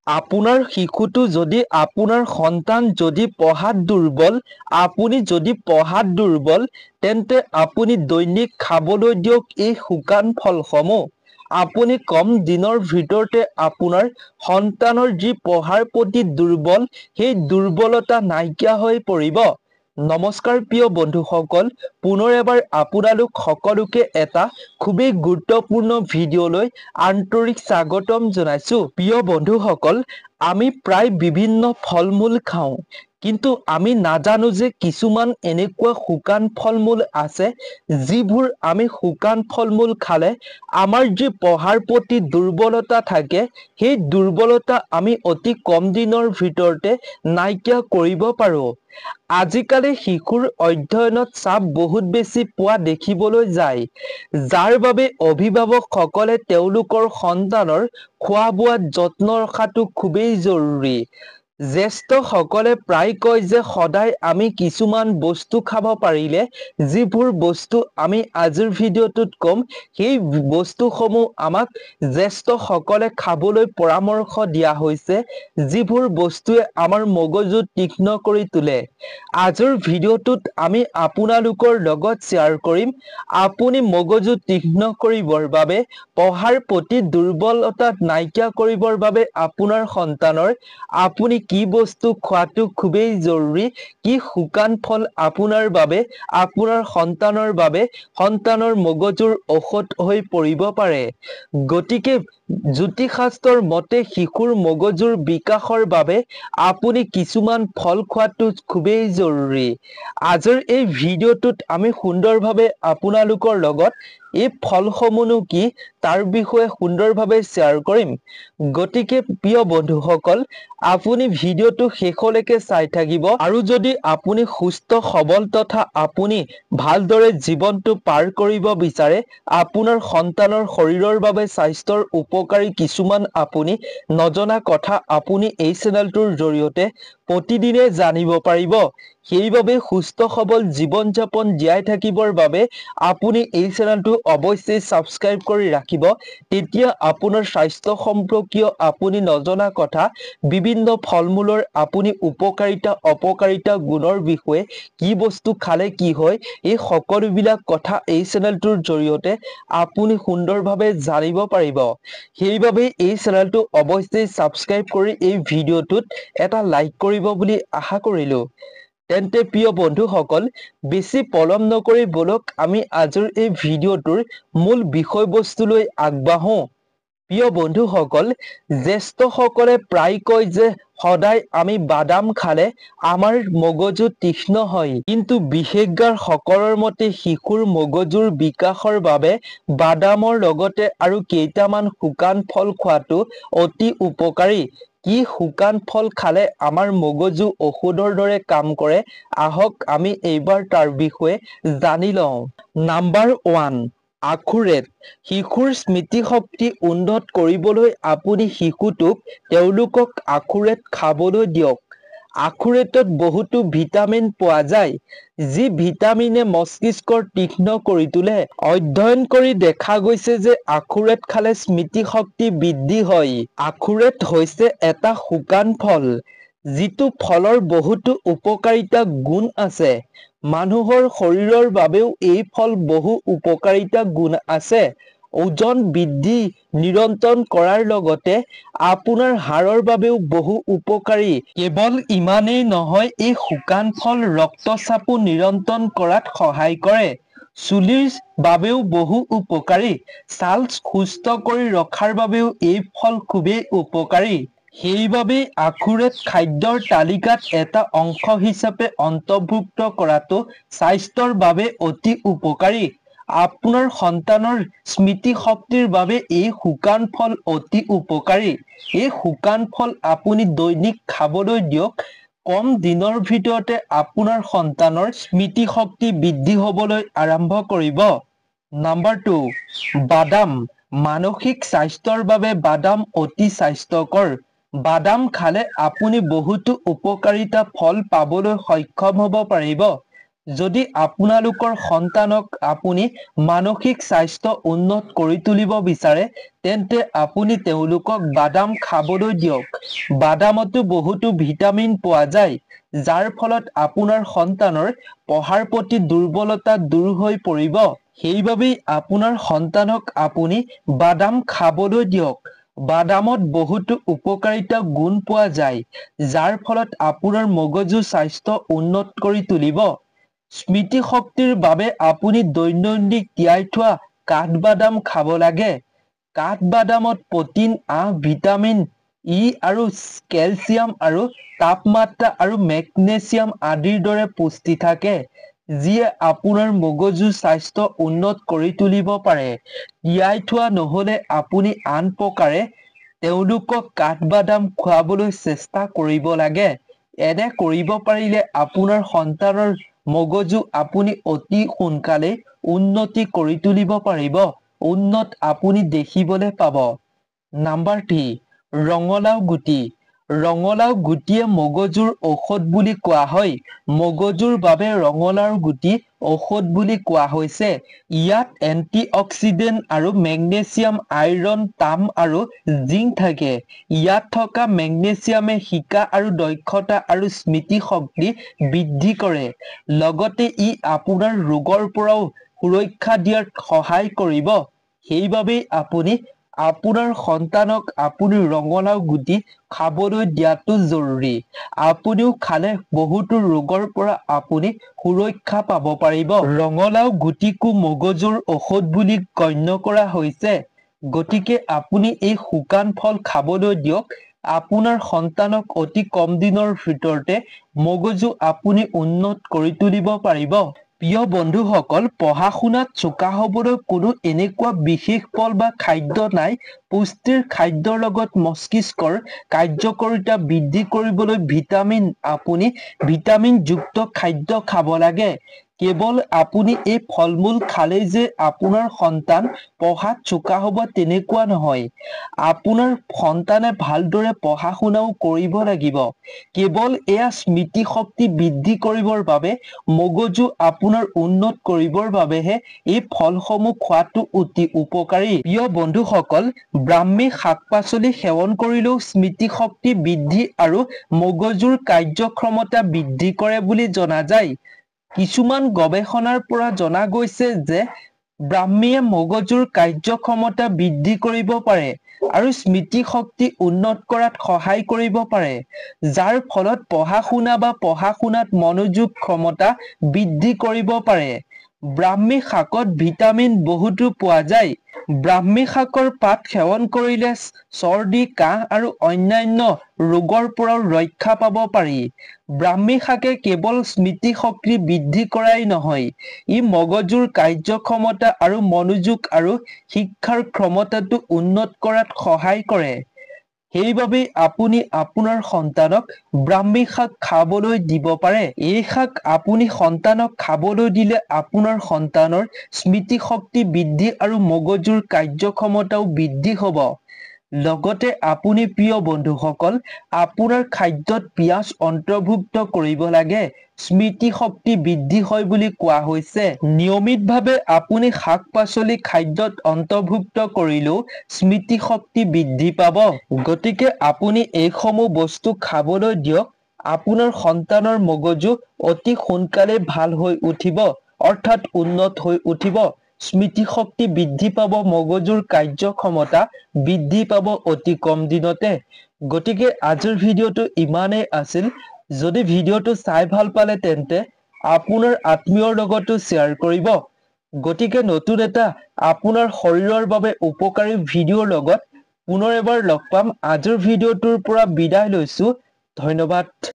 আপোনাৰ শিশুটো যদি আপোনাৰ সন্তান যদি পঢ়াত দুৰ্বল, আপুনি যদি পঢ়াত দুৰ্বল, তেন্তে আপুনি দৈনিক খাবলৈ দিয়ক এই শুকান ফলসমূহ। আপুনি কম দিনৰ ভিতৰতে আপোনাৰ সন্তানৰ যি পঢ়াৰ প্ৰতি দুৰ্বল, সেই দুৰ্বলতা নাইকিয়া হৈ পৰিব। নমস্কাৰ প্ৰিয় বন্ধুসকল, পুনৰ এবাৰ আপোনালোক সকলোকে এটা খুবেই গুৰুত্বপূৰ্ণ ভিডিঅ'লৈ আন্তৰিক স্বাগতম জনাইছো। প্ৰিয় বন্ধুসকল, আমি প্ৰায় বিভিন্ন ফল-মূল খাওঁ, কিন্তু আমি নাজানো যে কিছুমান এনেকুৱা শুকান ফল-মূল আছে, যিবোৰ আমি শুকান ফল-মূল খালে আমাৰ যি পঢ়াৰ প্ৰতি দুৰ্বলতা থাকে, সেই দুৰ্বলতা আমি অতি কম দিনৰ ভিতৰতে নাইকিয়া কৰিব পাৰোঁ। আজিকালি শিশুৰ অধ্যয়নত চাপ বহুত বেছি পোৱা দেখিবলৈ যায়, যাৰ বাবে অভিভাৱকসকলে তেওঁলোকৰ সন্তানৰ খোৱা-বোৱাত যত্ন ৰখাটো খুবেই জৰুৰী। জ্যেষ্ঠসকলে প্ৰায় কয় যে সদায় আমি কিছুমান বস্তু খাব পাৰিলে, যিবোৰ বস্তু আমি আজিৰ ভিডিঅ'টোত ক'ম, সেই বস্তুসমূহ আমাক জ্যেষ্ঠসকলে খাবলৈ পৰামৰ্শ দিয়া হৈছে, যিবোৰ বস্তুৱে আমাৰ মগজু তীক্ষ্ণ কৰি তোলে। আজিৰ ভিডিঅ'টোত আমি আপোনালোকৰ লগত শ্বেয়াৰ কৰিম, আপুনি মগজু তীক্ষ্ণ কৰিবৰ বাবে, পঢ়াৰ প্ৰতি দুৰ্বলতা নাইকিয়া কৰিবৰ বাবে আপোনাৰ সন্তানৰ আপুনি কি বস্তু খোৱাটো খুবেই জৰুৰী, কি শুকান ফল আপোনাৰ বাবে, আপোনাৰ সন্তানৰ বাবে, সন্তানৰ মগজুৰ ঔষধ হৈ পৰিব পাৰে। গতিকে জ্যোতিষশাস্ত্ৰৰ মতে শিশুৰ মগজুৰ বিকাশৰ বাবে আপুনি কিছুমান ফল খোৱাটো খুবেই জৰুৰী। আজিৰ এই ভিডিঅ'টোত আমি সুন্দৰভাৱে আপোনালোকৰ লগত এই ফলসমূহনো কি তাৰ বিষয়ে সুন্দৰভাৱে শ্বেয়াৰ কৰিম। গতিকে প্ৰিয় বন্ধুসকল, আপুনি ভিডিঅ'টো শেষলৈকে চাই থাকিব, আৰু যদি আপুনি সুস্থ সবল তথা আপুনি ভালদৰে জীৱনটো পাৰ কৰিব বিচাৰে, আপোনাৰ সন্তানৰ শৰীৰৰ বাবে স্বাস্থ্যৰ উপকাৰী কিছুমান আপুনি নজনা কথা আপুনি এই চেনেলটোৰ জৰিয়তে প্ৰতিদিনে জানিব পাৰিব। সেইবাবে সুস্থ সবল জীৱন যাপন জীয়াই থাকিবৰ বাবে আপুনি এই চেনেলটো অৱশ্যেই ছাবস্ক্ৰাইব কৰি ৰাখিব। তেতিয়া আপোনাৰ স্বাস্থ্য সম্পৰ্কীয় আপুনি নজনা কথা, বিভিন্ন ফল-মূলৰ আপুনি উপকাৰিতা অপকাৰিতা গুণৰ বিষয়ে, কি বস্তু খালে কি হয়, এই সকলোবিলাক কথা এই চেনেলটোৰ জৰিয়তে আপুনি সুন্দৰভাৱে জানিব পাৰিব। সেইবাবে এই চেনেলটো অৱশ্যেই ছাবস্ক্ৰাইব কৰি এই ভিডিঅ'টোত এটা লাইক কৰিব বুলি আশা কৰিলোঁ। তেন্তে প্ৰিয় বন্ধুসকল, বেছি পলম নকৰি বলক আমি আজিৰ এই ভিডিঅ'টোৰ মূল বিষয়বস্তুলৈ আগবাঢ়ো। প্ৰিয় বন্ধুসকল, জ্যেষ্ঠসকলে প্ৰায় কয় যে সদায় আমি বাদাম খালে আমাৰ মগজু তীক্ষ্ণ হয়, কিন্তু বিশেষজ্ঞসকলৰ মতে শিশুৰ মগজুৰ বিকাশৰ বাবে বাদামৰ লগতে আৰু কেইটামান শুকান ফল খোৱাটো অতি উপকাৰী। কি শুকান ফল খালে আমাৰ মগজু ঔষধৰ দৰে কাম কৰে, আহক আমি এইবাৰ তাৰ বিষয়ে জানি লওঁ। নাম্বাৰ 1, আখৰোট। শিশুৰ স্মৃতিশক্তি উন্নত কৰিবলৈ আপুনি শিশুটোক তেওঁলোকক আখৰোট খাবলৈ দিয়ক। আখৰোটত বহুতো ভিটামিন পোৱা যায়, যি ভিটামিনে মস্তিষ্কৰ তীক্ষ্ণ কৰি তোলে। অধ্যয়ন কৰি দেখা গৈছে যে আখৰোট খালে স্মৃতিশক্তি বৃদ্ধি হয়। আখৰোট হৈছে এটা শুকান ফল, যিটো ফলৰ বহুতো উপকাৰিতা গুণ আছে। মানুহৰ শৰীৰৰ বাবেও এই ফল বহু উপকাৰিতা গুণ আছে। ওজন বৃদ্ধি নিয়ন্ত্ৰণ কৰাৰ লগতে আপোনাৰ হাড়ৰ বাবেও বহু উপকাৰী। কেৱল ইমানেই নহয়, এই শুকান ফল ৰক্তচাপো নিয়ন্ত্ৰণ কৰাত সহায় কৰে। চুলিৰ বাবেও বহু উপকাৰী। ছাল সুস্থ কৰি ৰখাৰ বাবেও এই ফল খুবেই উপকাৰী। সেইবাবেই আখৰোট খাদ্যৰ তালিকাত এটা অংশ হিচাপে অন্তৰ্ভুক্ত কৰাটো স্বাস্থ্যৰ বাবে অতি উপকাৰী। আপোনাৰ সন্তানৰ স্মৃতিশক্তিৰ বাবে এই শুকান ফল অতি উপকাৰী। এই শুকান ফল আপুনি দৈনিক খাবলৈ দিয়ক। কম দিনৰ ভিতৰতে আপোনাৰ সন্তানৰ স্মৃতিশক্তি বৃদ্ধি হ'বলৈ আৰম্ভ কৰিব। নাম্বাৰ 2, বাদাম। মানসিক স্বাস্থ্যৰ বাবে বাদাম অতি স্বাস্থ্যকৰ। বাদাম খালে আপুনি বহুতো উপকাৰিতা ফল পাবলৈ সক্ষম হ'ব পাৰিব। যদি আপোনালোকৰ সন্তানক আপুনি মানসিক স্বাস্থ্য উন্নত কৰি তুলিব বিচাৰে তেন্তে আপুনি তেওঁলোকক বাদাম খাবলৈ দিয়ক। বাদামতো বহুতো ভিটামিন পোৱা যায়, যাৰ ফলত আপোনাৰ সন্তানৰ পঢ়াৰ প্ৰতি দুৰ্বলতা দূৰ হৈ পৰিব। সেইবাবেই আপোনাৰ সন্তানক আপুনি বাদাম খাবলৈ দিয়ক। বাদামত বহুতো উপকাৰিতা গুণ পোৱা যায়, যাৰ ফলত আপোনাৰ মগজুৰ স্বাস্থ্য উন্নত কৰি তুলিব। স্মৃতি শক্তিৰ বাবে আপুনি দৈনন্দিন তিয়াই থোৱা কাঠবাদাম খাব লাগে। কাঠবাদামত প্ৰটিন, আঁহ, ভিটামিন ই আৰু কেলচিয়াম আৰু তাপমাত্ৰা আৰু মেগনেছিয়াম আদিৰ দৰে পুষ্টি থাকে, যিয়ে আপোনাৰ মগজুৰ স্বাস্থ্য উন্নত কৰি তুলিব পাৰে। তিয়াই থোৱা নহ'লে আপুনি আন প্ৰকাৰে তেওঁলোকক কাঠবাদাম খুৱাবলৈ চেষ্টা কৰিব লাগে। এনে কৰিব পাৰিলে আপোনাৰ সন্তানৰ মগজু আপুনি অতি সোনকালে উন্নতি কৰি তুলিব পাৰিব। উন্নত আপুনি দেখিবলৈ পাব। নাম্বাৰ 3, ৰঙালাও গুটি। ৰঙালাও গুটিয়ে মগজুৰ ঔষধ বুলি কোৱা হয়। মগজুৰ বাবে ৰঙালাওৰ গুটি ঔষধ বুলি কোৱা হৈছে। ইয়াত এন্টিঅক্সিডেন্ট আৰু মেগনেছিয়াম, আইৰণ, তাম আৰু জিংক থাকে। ইয়াত থকা মেগনেছিয়ামে শিকা আৰু দক্ষতা আৰু স্মৃতি শক্তি বৃদ্ধি কৰে। লগতে ই আপোনাৰ ৰোগৰ পৰাও সুৰক্ষা দিয়াত সহায় কৰিব। সেইবাবেই আপুনি আপোনাৰ সন্তানক আপুনি ৰঙালাও গুটি খাবলৈ দিয়াটো জৰুৰী। আপুনিও খালে বহুতো ৰোগৰ পৰা আপুনি সুৰক্ষা পাব পাৰিব। ৰঙালাও গুটিকো মগজুৰ ঔষধ বুলি গণ্য কৰা হৈছে। গতিকে আপুনি এই শুকান ফল খাবলৈ দিয়ক। আপোনাৰ সন্তানক অতি কম দিনৰ ভিতৰতে মগজু আপুনি উন্নত কৰি তুলিব পাৰিব। প্ৰিয় বন্ধুসকল, পঢ়া শুনাত চোকা হ'বলৈ কোনো এনেকুৱা বিশেষ ফল বা খাদ্য নাই। পুষ্টিৰ খাদ্যৰ লগত মস্তিষ্কৰ কাৰ্যকাৰিতা বৃদ্ধি কৰিবলৈ আপুনি ভিটামিনযুক্ত খাদ্য খাব লাগে। কেৱল আপুনি এই ফল-মূল খালেই যে আপোনাৰ সন্তান পঢ়াত চোকা হ'ব তেনেকুৱা নহয়। আপোনাৰ সন্তানে ভালদৰে পঢ়া শুনাও কৰিব লাগিব। কেৱল এয়া স্মৃতি শক্তি বৃদ্ধি কৰিবৰ বাবে, মগজু আপোনাৰ উন্নত কৰিবৰ বাবেহে এই ফলসমূহ খোৱাটো অতি উপকাৰী। প্ৰিয় বন্ধুসকল, ব্ৰাহ্মী শাক-পাচলি সেৱন কৰিলেও স্মৃতি শক্তি বৃদ্ধি আৰু মগজুৰ কাৰ্যক্ষমতা বৃদ্ধি কৰে বুলি জনা যায়। কিছুমান গৱেষণাৰ পৰা জনা গৈছে যে ব্ৰাহ্মীয়ে মগজুৰ কাৰ্যক্ষমতা বৃদ্ধি কৰিব পাৰে আৰু স্মৃতি শক্তি উন্নত কৰাত সহায় কৰিব পাৰে, যাৰ ফলত পঢ়া শুনাত মনোযোগ ক্ষমতা বৃদ্ধি কৰিব পাৰে। ব্ৰাহ্মী শাকত ভিটামিন বহুতো পোৱা যায়। ব্ৰাহ্মী শাকৰ পাত সেৱন কৰিলে চৰ্দি, কাহ আৰু অন্যান্য ৰোগৰ পৰাও ৰক্ষা পাব পাৰি। ব্ৰাহ্মী শাকে কেৱল স্মৃতি শক্তি বৃদ্ধি কৰাই নহয়, ই মগজুৰ কাৰ্যক্ষমতা আৰু মনোযোগ আৰু শিক্ষাৰ ক্ষমতাটো উন্নত কৰাত সহায় কৰে। সেইবাবেই আপুনি আপোনাৰ সন্তানক ব্ৰাহ্মী শাক খাবলৈ দিব পাৰে। এই শাক আপুনি সন্তানক খাবলৈ দিলে আপোনাৰ সন্তানৰ স্মৃতি শক্তি বৃদ্ধি আৰু মগজুৰ কাৰ্যক্ষমতাও বৃদ্ধি হ'ব। লগতে আপুনি প্ৰিয় বন্ধুসকল, আপোনাৰ খাদ্যত পিঁয়াজ অন্তৰ্ভুক্ত কৰিব লাগে। স্মৃতি শক্তি বৃদ্ধি হয় বুলি কোৱা হৈছে। নিয়মিতভাৱে আপুনি শাক-পাচলি খাদ্যত অন্তৰ্ভুক্ত কৰিলেও স্মৃতি শক্তি বৃদ্ধি পাব। গতিকে আপুনি এইসমূহ বস্তু খাবলৈ দিয়ক। আপোনাৰ সন্তানৰ মগজু অতি সোনকালে ভাল হৈ উঠিব, অৰ্থাৎ উন্নত হৈ উঠিব। স্মৃতি শক্তি বৃদ্ধি পাব, মগজুৰ কাৰ্যক্ষমতা বৃদ্ধি পাব অতি কম দিনতে। গতিকে আজিৰ ভিডিঅ'টো ইমানেই আছিল। যদি ভিডিঅ'টো চাই ভাল পালে তেন্তে আপোনাৰ আত্মীয়ৰ লগতো শ্বেয়াৰ কৰিব। গতিকে নতুন এটা আপোনাৰ শৰীৰৰ বাবে উপকাৰী ভিডিঅ'ৰ লগত পুনৰ এবাৰ লগ পাম। আজিৰ ভিডিঅ'টোৰ পৰা বিদায় লৈছো। ধন্যবাদ।